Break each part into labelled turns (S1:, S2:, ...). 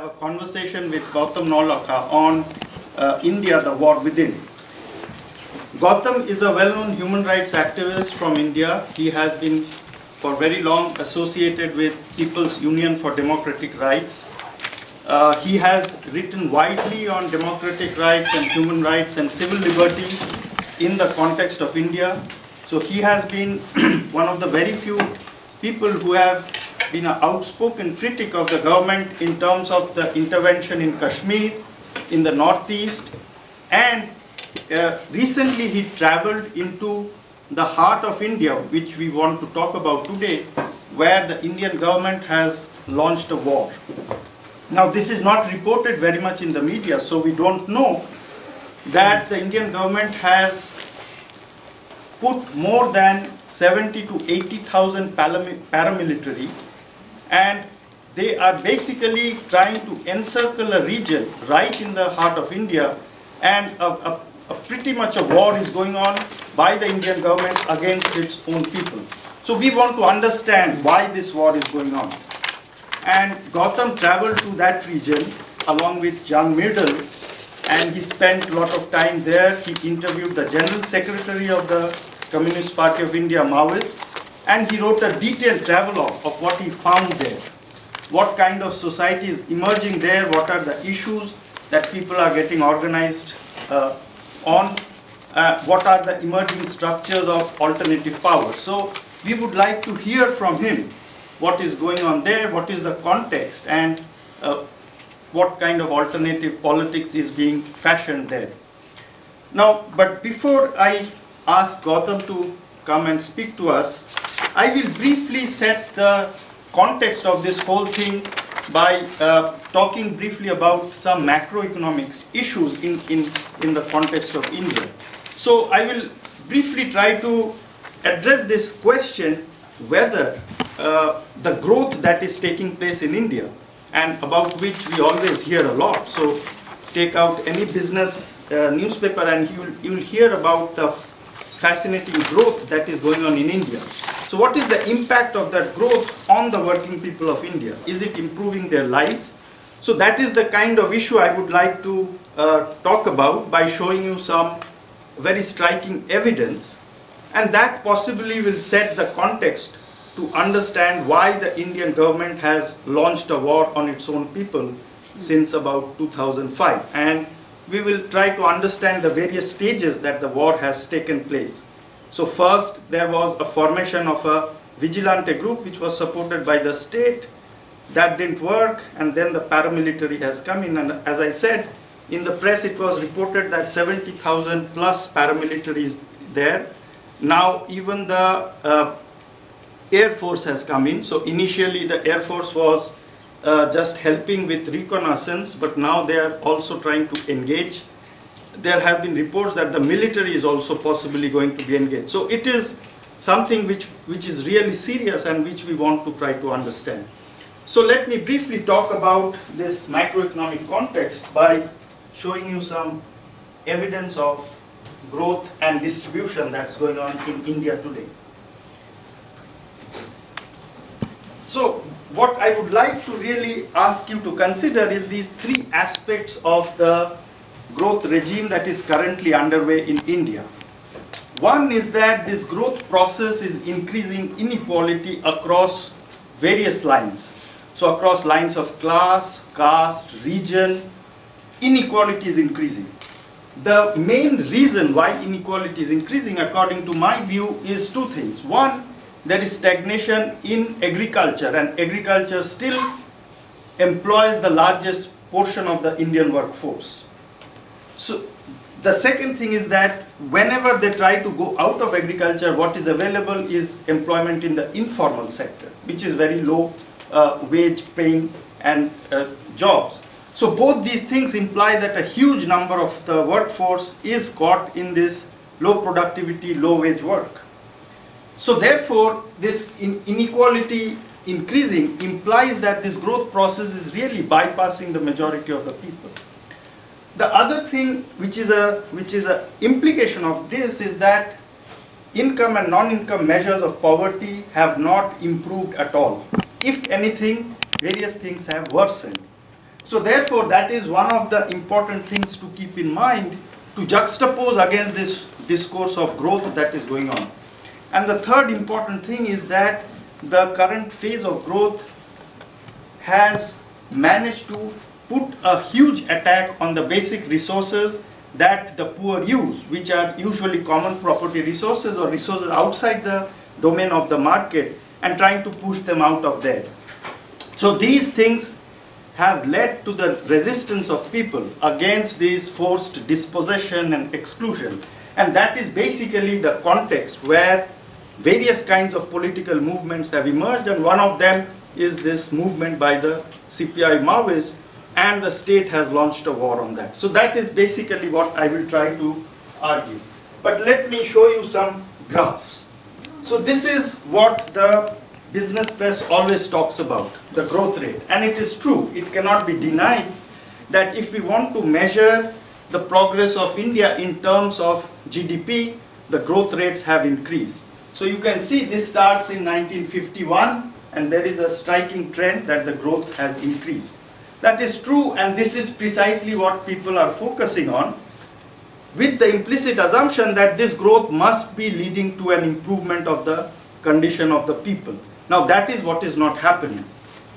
S1: a conversation with Gautam Navlakha on India, the war within. Gautam is a well-known human rights activist from India. He has been for very long associated with People's Union for Democratic Rights. He has written widely on democratic rights and human rights and civil liberties in the context of India. So he has been one of the very few people who have been an outspoken critic of the government in terms of the intervention in Kashmir, in the Northeast, and recently he traveled into the heart of India, which we want to talk about today, where the Indian government has launched a war. Now, this is not reported very much in the media, so we don't know that the Indian government has put more than 70 to 80,000 paramilitary, and they are basically trying to encircle a region right in the heart of India, and pretty much a war is going on by the Indian government against its own people. So we want to understand why this war is going on. And Gautam traveled to that region along with John Middle, and he spent a lot of time there. He interviewed the General Secretary of the Communist Party of India, Maoist, and he wrote a detailed travelogue of what he found there. What kind of society is emerging there, what are the issues that people are getting organized on, what are the emerging structures of alternative power. So we would like to hear from him what is going on there, what is the context, and what kind of alternative politics is being fashioned there. Now, but before I ask Gautam to come and speak to us, I will briefly set the context of this whole thing by talking briefly about some macroeconomics issues in the context of India. So I will briefly try to address this question whether the growth that is taking place in India, and about which we always hear a lot. So take out any business newspaper and you will hear about the fascinating growth that is going on in India. So what is the impact of that growth on the working people of India? Is it improving their lives? So that is the kind of issue I would like to talk about by showing you some very striking evidence, and that possibly will set the context to understand why the Indian government has launched a war on its own people since about 2005. And we will try to understand the various stages that the war has taken place. So first, there was a formation of a vigilante group which was supported by the state. That didn't work, and then the paramilitary has come in, and as I said, in the press it was reported that 70,000 plus paramilitary is there. Now even the Air Force has come in. So initially the Air Force was just helping with reconnaissance, but now they are also trying to engage. There have been reports that the military is also possibly going to be engaged. So it is something which is really serious and which we want to try to understand. So let me briefly talk about this macroeconomic context by showing you some evidence of growth and distribution that's going on in India today. So what I would like to really ask you to consider is these three aspects of the growth regime that is currently underway in India. One is that this growth process is increasing inequality across various lines. So across lines of class, caste, region, inequality is increasing. The main reason why inequality is increasing, according to my view, is two things. One, there is stagnation in agriculture, and agriculture still employs the largest portion of the Indian workforce. So the second thing is that whenever they try to go out of agriculture, what is available is employment in the informal sector, which is very low wage paying and jobs. So both these things imply that a huge number of the workforce is caught in this low productivity, low wage work. So therefore, this inequality increasing implies that this growth process is really bypassing the majority of the people. The other thing which is a implication of this is that income and non-income measures of poverty have not improved at all. If anything, various things have worsened. So therefore, that is one of the important things to keep in mind, to juxtapose against this discourse of growth that is going on. And the third important thing is that the current phase of growth has managed to put a huge attack on the basic resources that the poor use, which are usually common property resources or resources outside the domain of the market, and trying to push them out of there. So these things have led to the resistance of people against this forced dispossession and exclusion. And that is basically the context where various kinds of political movements have emerged, and one of them is this movement by the CPI Maoists, and the state has launched a war on that. So that is basically what I will try to argue. But let me show you some graphs. So this is what the business press always talks about, the growth rate. And it is true, it cannot be denied that if we want to measure the progress of India in terms of GDP, the growth rates have increased. So you can see this starts in 1951, and there is a striking trend that the growth has increased. That is true, and this is precisely what people are focusing on, with the implicit assumption that this growth must be leading to an improvement of the condition of the people. Now that is what is not happening.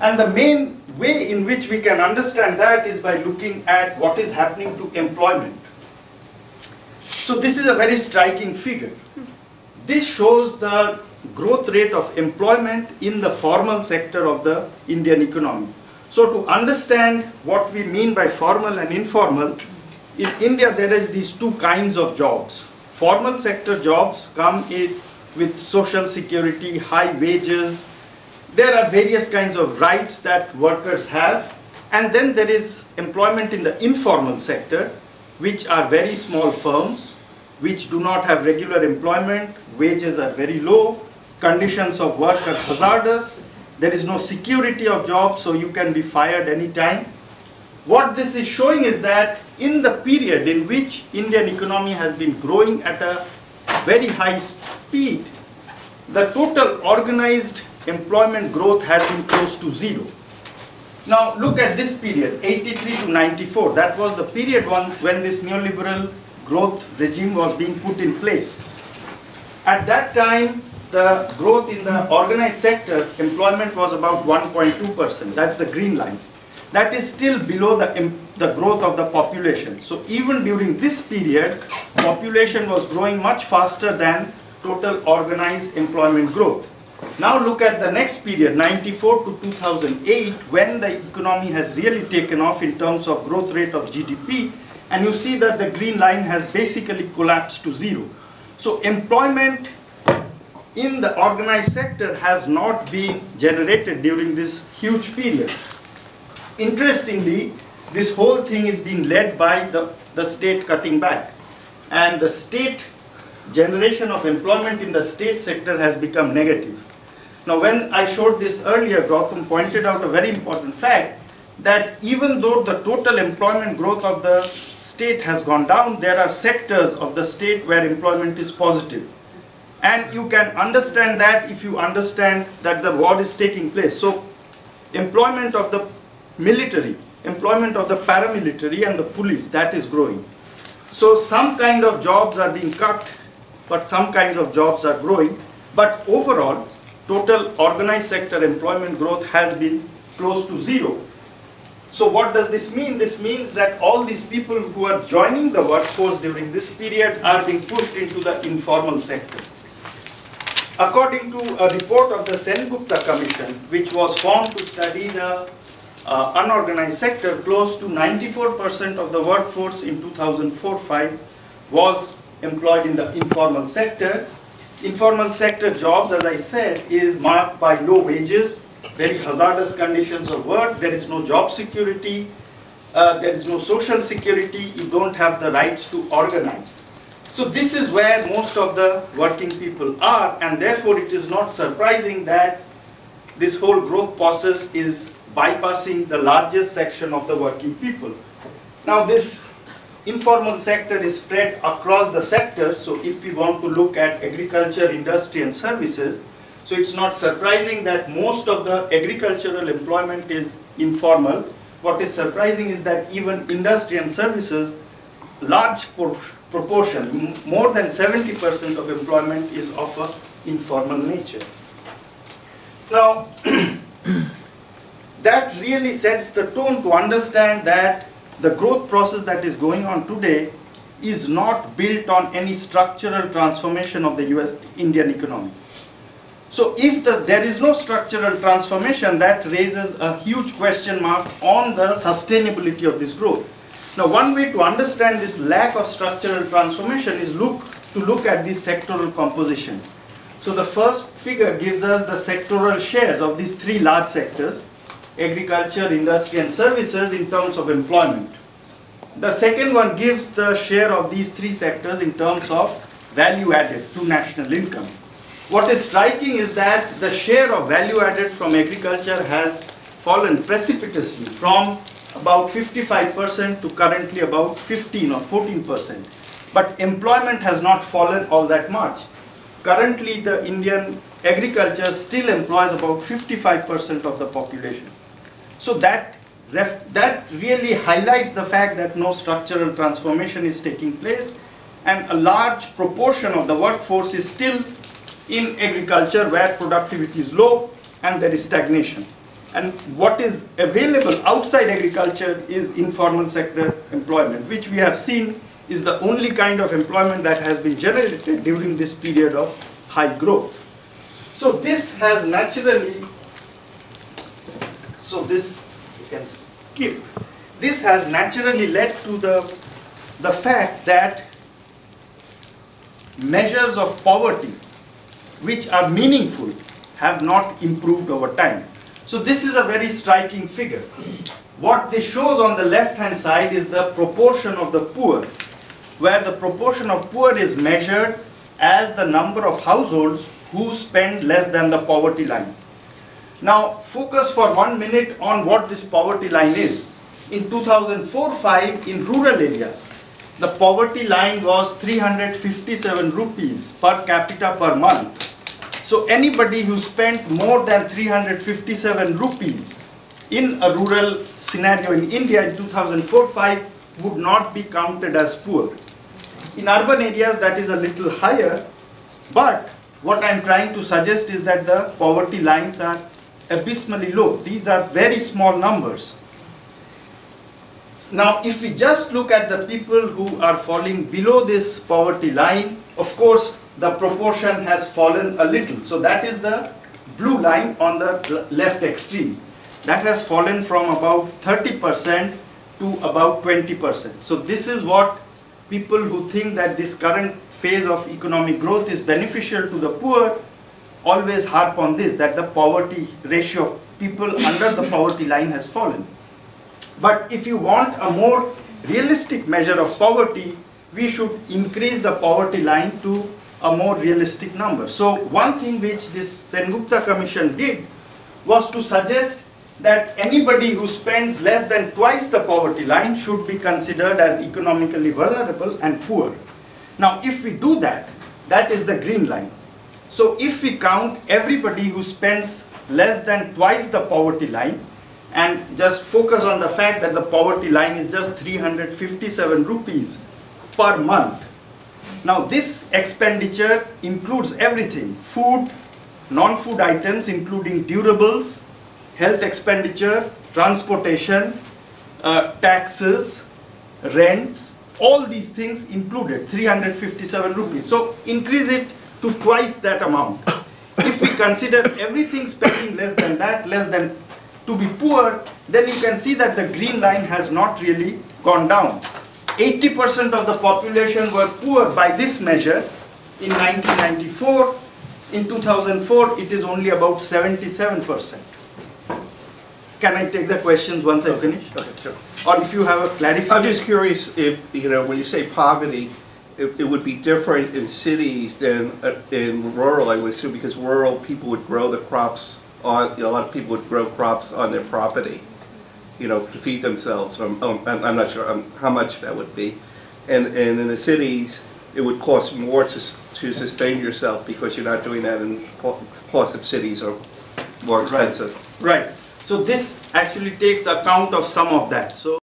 S1: And the main way in which we can understand that is by looking at what is happening to employment. So this is a very striking figure. This shows the growth rate of employment in the formal sector of the Indian economy. So to understand what we mean by formal and informal, in India there is these two kinds of jobs. Formal sector jobs come in with social security, high wages. There are various kinds of rights that workers have. And then there is employment in the informal sector, which are very small firms, which do not have regular employment, wages are very low, conditions of work are hazardous, there is no security of jobs, so you can be fired anytime. What this is showing is that in the period in which Indian economy has been growing at a very high speed, the total organized employment growth has been close to zero. Now look at this period, 83 to 94. That was the period when this neoliberal growth regime was being put in place. At that time, the growth in the organized sector, employment was about 1.2%. That's the green line. That is still below the growth of the population. So even during this period, population was growing much faster than total organized employment growth. Now look at the next period, 94 to 2008, when the economy has really taken off in terms of growth rate of GDP, and you see that the green line has basically collapsed to zero. So employment in the organized sector has not been generated during this huge period. Interestingly, this whole thing is being led by the state cutting back, and the state generation of employment in the state sector has become negative. Now when I showed this earlier, Gautam pointed out a very important fact, that even though the total employment growth of the state has gone down, there are sectors of the state where employment is positive. And you can understand that if you understand that the war is taking place. So employment of the military, employment of the paramilitary and the police, that is growing. So some kind of jobs are being cut, but some kinds of jobs are growing. But overall, total organized sector employment growth has been close to zero. So what does this mean? This means that all these people who are joining the workforce during this period are being pushed into the informal sector. According to a report of the Sengupta Commission, which was formed to study the unorganized sector, close to 94% of the workforce in 2004-05 was employed in the informal sector. Informal sector jobs, as I said, is marked by low wages, very hazardous conditions of work, there is no job security, there is no social security, you don't have the rights to organize. So this is where most of the working people are, and therefore it is not surprising that this whole growth process is bypassing the largest section of the working people. Now this informal sector is spread across the sectors, so if we want to look at agriculture, industry and services, so it's not surprising that most of the agricultural employment is informal, what is surprising is that even industry and services, large proportion, more than 70% of employment is of an informal nature. Now, that really sets the tone to understand that the growth process that is going on today is not built on any structural transformation of the Indian economy. So if there is no structural transformation, that raises a huge question mark on the sustainability of this growth. Now, one way to understand this lack of structural transformation is to look at this sectoral composition. So the first figure gives us the sectoral shares of these three large sectors: agriculture, industry and services in terms of employment. The second one gives the share of these three sectors in terms of value added to national income. What is striking is that the share of value added from agriculture has fallen precipitously from about 55% to currently about 15 or 14%. But employment has not fallen all that much. Currently, the Indian agriculture still employs about 55% of the population. So that really highlights the fact that no structural transformation is taking place, and a large proportion of the workforce is still in agriculture, where productivity is low and there is stagnation. And what is available outside agriculture is informal sector employment, which we have seen is the only kind of employment that has been generated during this period of high growth. So this has naturally, this has naturally led to the fact that measures of poverty which are meaningful have not improved over time. So this is a very striking figure. What this shows on the left hand side is the proportion of the poor, where the proportion of poor is measured as the number of households who spend less than the poverty line. Now focus for 1 minute on what this poverty line is. In 2004-05, in rural areas, the poverty line was 357 rupees per capita per month. So anybody who spent more than 357 rupees in a rural scenario in India in 2004-05 would not be counted as poor. In urban areas that is a little higher, but what I'm trying to suggest is that the poverty lines are abysmally low. These are very small numbers. Now if we just look at the people who are falling below this poverty line, of course the proportion has fallen a little. So that is the blue line on the left extreme. That has fallen from about 30% to about 20%. So this is what people who think that this current phase of economic growth is beneficial to the poor always harp on this, that the poverty ratio of people under the poverty line has fallen. But if you want a more realistic measure of poverty, we should increase the poverty line to a more realistic number. So one thing which this Sengupta Commission did was to suggest that anybody who spends less than twice the poverty line should be considered as economically vulnerable and poor. Now if we do that, that is the green line. So if we count everybody who spends less than twice the poverty line and just focus on the fact that the poverty line is just 357 rupees per month. Now this expenditure includes everything: food, non-food items including durables, health expenditure, transportation, taxes, rents, all these things included, 357 rupees. So increase it to twice that amount. If we consider everything spending less than that, less than to be poor, then you can see that the green line has not really gone down. 80% of the population were poor by this measure in 1994. In 2004, it is only about 77%. Can I take the questions once I finish?
S2: Okay, sure.
S1: Or if you have a clarification?
S2: I'm just curious if, when you say poverty, it would be different in cities than in rural, I would assume, because rural people would grow the crops on, a lot of people would grow crops on their property, to feed themselves. I'm not sure how much that would be. And in the cities, it would cost more to sustain yourself because you're not doing that, and cost of cities are more expensive.
S1: Right. So this actually takes account of some of that. So